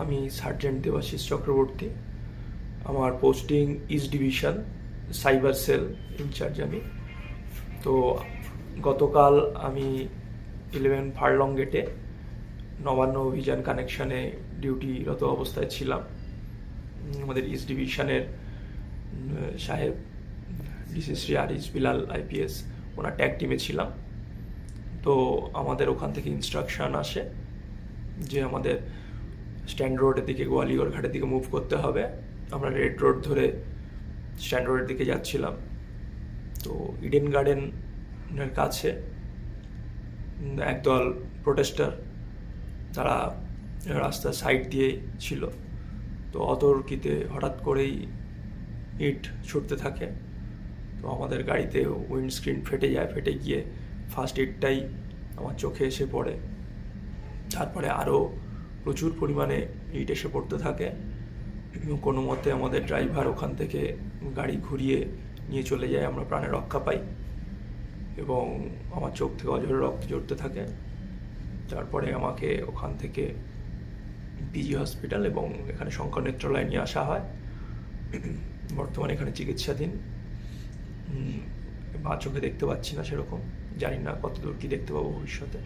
আমি সার্জেন্ট দেবাশিস চক্রবর্তী। আমার posting east division cyber cell incharge আমি। তো গতকাল আমি 11 ফার্লং গেটে নবান্ন অভিযান কানেকশনে ডিউটিরত অবস্থায় ছিলাম। আমাদের ইস্ট ডিভিশনের সাহেব ডিসি শ্রী আরিস বিলাল আইপিএস ওনার ট্যাগ টিমে ছিলাম। তো আমাদের ওখান থেকে ইনস্ট্রাকশন আসে যে আমাদের স্ট্যান্ড রোডের দিকে, গোয়ালিয়র ঘাটের দিকে মুভ করতে হবে। আমরা রেড রোড ধরে স্ট্যান্ড রোডের দিকে যাচ্ছিলাম। তো ইডেন গার্ডেনের কাছে একদল প্রোটেস্টার তারা রাস্তার সাইড দিয়ে ছিল। তো অতর্কিতে হঠাৎ করেই ইট ছুটতে থাকে। তো আমাদের গাড়িতে উইন্ডস্ক্রিন ফেটে যায়। ফেটে গিয়ে ফার্স্ট ইটটাই আমার চোখে এসে পড়ে। তারপরে আরও প্রচুর পরিমাণে ইট এসে পড়তে থাকে। কোনো মতে আমাদের ড্রাইভার ওখান থেকে গাড়ি ঘুরিয়ে নিয়ে চলে যায়। আমরা প্রাণে রক্ষা পাই এবং আমার চোখ থেকে অঝরে রক্ত ঝরতে থাকে। তারপরে আমাকে ওখান থেকে পিজি হসপিটাল এবং এখানে শঙ্কর নেত্রালয়ে নিয়ে আসা হয়। বর্তমানে এখানে চিকিৎসাধীন। বা চোখে দেখতে পাচ্ছি না সেরকম, জানি না কতদূর কি দেখতে পাবো ভবিষ্যতে।